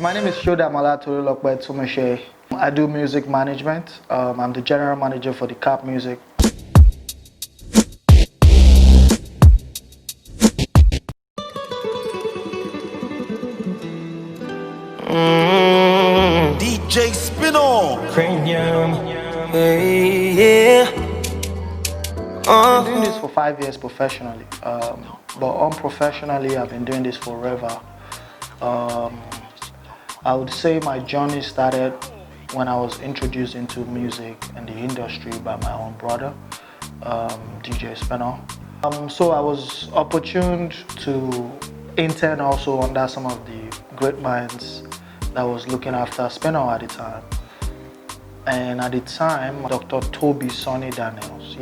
My name is Shodamola Tolulope Shodamola. I do music management. I'm the general manager for the CAP Music. DJ Spino Premium. Yeah. I've been doing this for 5 years professionally, but unprofessionally I've been doing this forever. I would say my journey started when I was introduced into music and the industry by my own brother, DJ Spino. So I was opportuned to intern also under some of the great minds that was looking after Spino at the time. And at the time, Dr. Toby Sonny Daniels,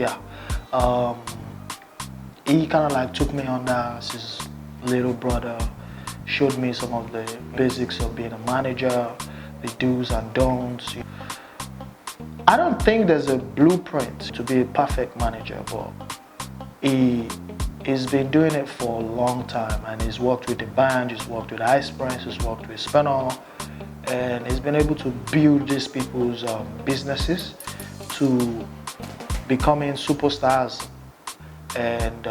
he kind of like took me under as his little brother, showed me some of the basics of being a manager, the do's and don'ts. I don't think there's a blueprint to be a perfect manager, but he's been doing it for a long time, and he's worked with the band, he's worked with Ice Prince, he's worked with Spino, and he's been able to build these people's businesses to becoming superstars, and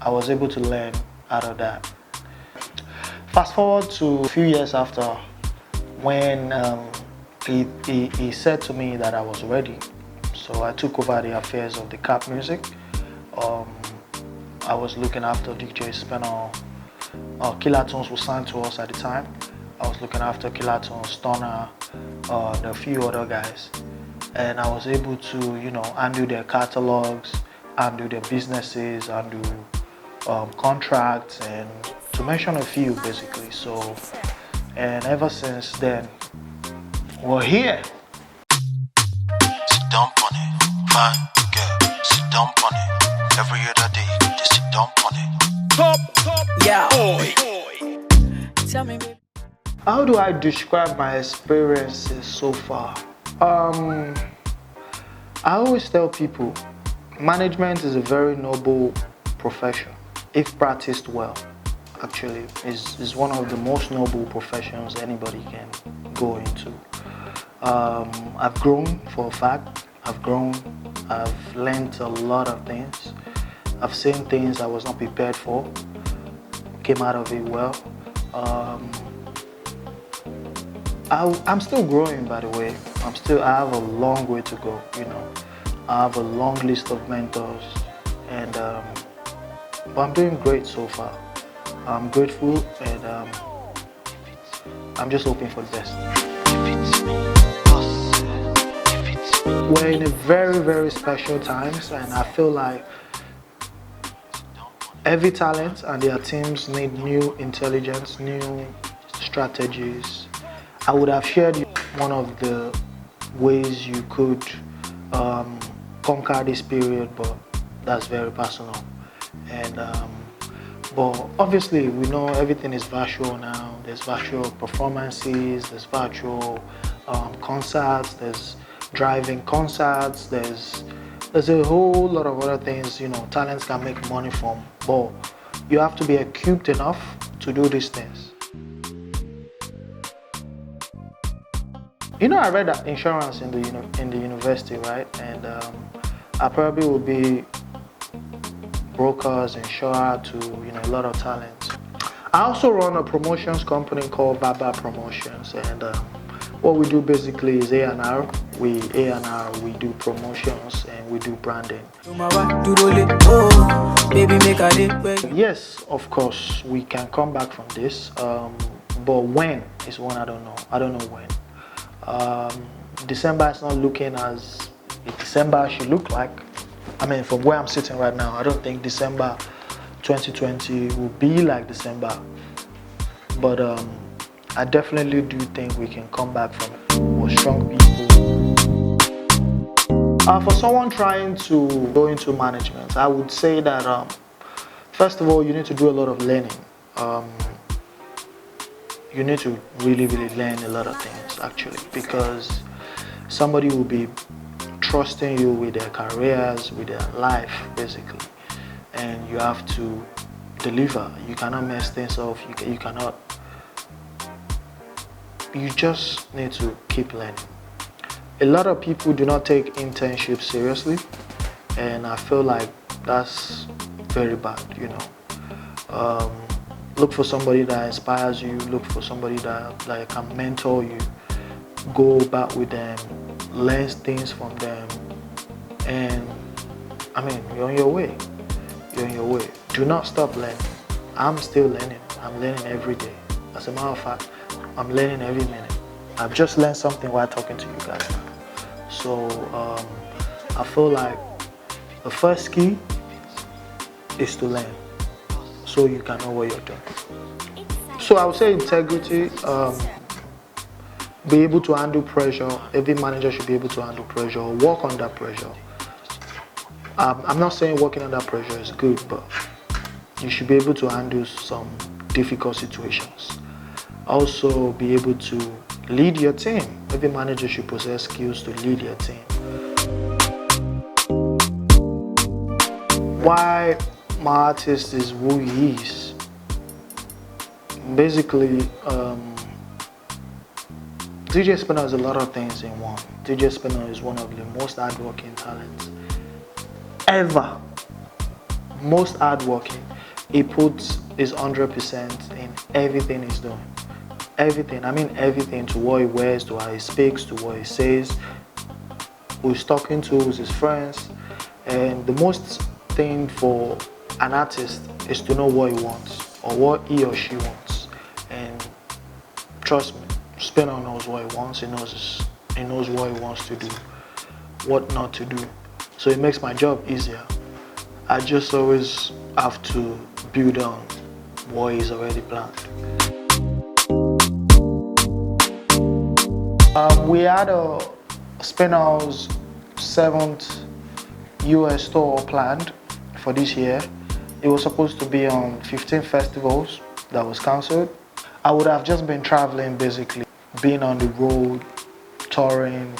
I was able to learn out of that. Fast forward to a few years after, when he said to me that I was ready, so I took over the affairs of the CAP Music. I was looking after DJ Spino. Killer Tones was signed to us at the time. I was looking after Killer Tones, Stoner, and a few other guys, and I was able to, handle their catalogs, handle their businesses, handle contracts, and to mention a few basically. So, and ever since then, we're here. Sit down on it, fine girl. Sit down on it. Every other day, just sit down on it. Top, Yeah. boy. Tell me, baby. How do I describe my experiences so far? I always tell people, management is a very noble profession if practiced well. Actually, is one of the most noble professions anybody can go into. I've grown for a fact. I've learned a lot of things. I've seen things I was not prepared for, came out of it well. I'm still growing, by the way. I have a long way to go, I have a long list of mentors, and but I'm doing great so far. I'm grateful, and I'm just hoping for the best. We're in a very, very special times, and I feel like every talent and their teams need new intelligence, new strategies. I would have shared one of the ways you could conquer this period, but that's very personal. And but obviously we know everything is virtual now. There's virtual performances, there's virtual concerts, there's driving concerts, there's a whole lot of other things talents can make money from, but you have to be equipped enough to do these things. I read insurance in the university, right? And I probably will be brokers, insurer to a lot of talents. I also run a promotions company called Baba Promotions, and what we do basically is A&R. We do promotions and we do branding. Yes, of course, we can come back from this, but when is one I don't know. I don't know when. December is not looking as December should look like. I mean, from where I'm sitting right now, I don't think December 2020 will be like December. But I definitely do think we can come back from it. We're strong people. For someone trying to go into management, I would say that first of all, you need to do a lot of learning. You need to really, really learn a lot of things, actually, because somebody will be trusting you with their careers, with their life, basically, and you have to deliver. You cannot mess things up. You cannot you just need to keep learning. A lot of people do not take internships seriously, and I feel like that's very bad, you know. Look for somebody that inspires you, look for somebody that can mentor you, go back with them, learn things from them, and I mean, you're on your way. You're on your way. Do not stop learning. I'm still learning. I'm learning every day. As a matter of fact, I'm learning every minute. I've just learned something while talking to you guys now. So I feel like the first key is to learn, so you can know what you're doing. So I would say integrity, be able to handle pressure. Every manager should be able to handle pressure, work under pressure. I'm not saying working under pressure is good, but you should be able to handle some difficult situations. Also be able to lead your team. Every manager should possess skills to lead your team. Why my artist is who he is? Basically, DJ Spinner is a lot of things in one. DJ Spinner is one of the most hardworking talents ever. Most hardworking. He puts his 100% in everything he's doing. Everything, I mean everything, to what he wears, to how he speaks, to what he says, who he's talking to, who's his friends. And the most thing for an artist is to know what he wants, or what he or she wants. And trust me, Spinner knows what he wants, he knows what he wants to do, what not to do. So it makes my job easier. I just always have to build on what he's already planned. We had a Spinner's 7th US tour planned for this year. It was supposed to be on 15 festivals that was cancelled. I would have just been traveling, basically, being on the road, touring.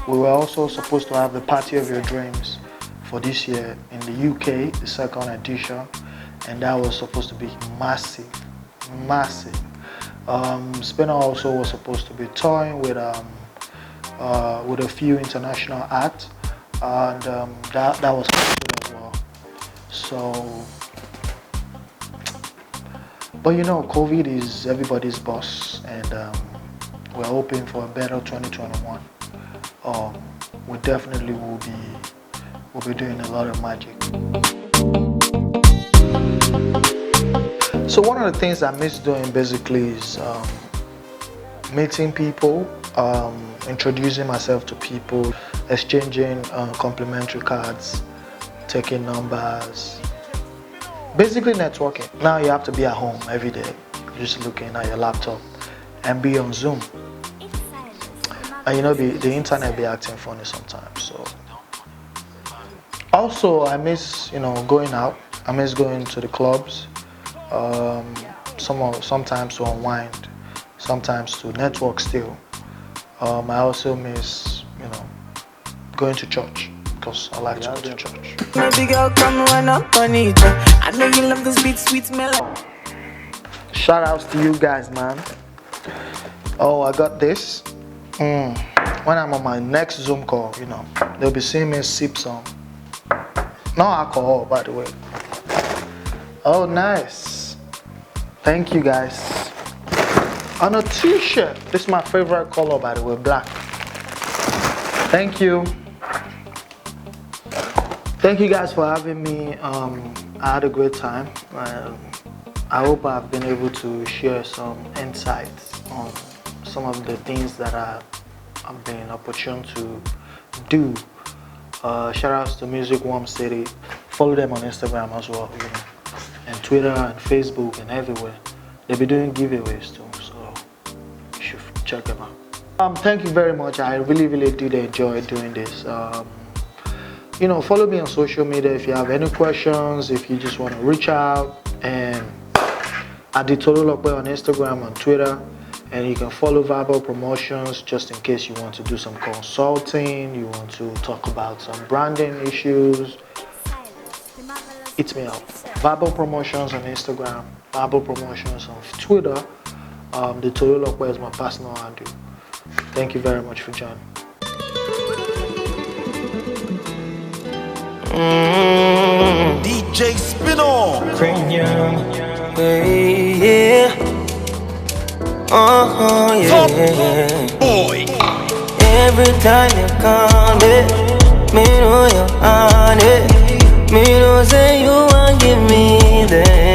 We were also supposed to have the Party of Your Dreams for this year in the UK, the 2nd edition, and that was supposed to be massive, massive. Spinner also was supposed to be touring with a few international acts, and that was cancelled as well. So, but you know, COVID is everybody's boss, and we're hoping for a better 2021. We definitely will be doing a lot of magic. So one of the things I miss doing basically is meeting people, introducing myself to people, exchanging complimentary cards, taking numbers, basically networking. Now you have to be at home every day, just looking at your laptop and be on Zoom. And you know, the internet be acting funny sometimes. So also I miss, you know, going out. I miss going to the clubs. Sometimes to unwind, sometimes to network still. I also miss, you know, going to church, because I like to go to church. Maybe girl, come run up on it. I know you love this beat, sweet melody. Shout outs to you guys, man. Oh, I got this. When I'm on my next Zoom call, you know, they'll be seeing me sip some. No alcohol, by the way. Oh, nice. Thank you guys. On a t-shirt. This is my favorite color, by the way, black. Thank you. Thank you guys for having me. I had a great time. I hope I've been able to share some insights on some of the things that I've been opportune to do. Shout outs to Music Warm City. Follow them on Instagram as well, you know, and Twitter and Facebook and everywhere. They'll be doing giveaways too, so you should check them out. Thank you very much. I really did enjoy doing this. You know, follow me on social media if you have any questions, if you just want to reach out, and at the Tolulope on Instagram, on Twitter, and you can follow Verbal Promotions just in case you want to do some consulting, you want to talk about some branding issues. Hit me up. Verbal Promotions on Instagram, Verbal Promotions on Twitter, The Tolulope is my personal handle. Thank you very much for joining. DJ Spino. Premium. Yeah. Oh, yeah. Boy. Every time you call me know you're on it. Me know say you want give me the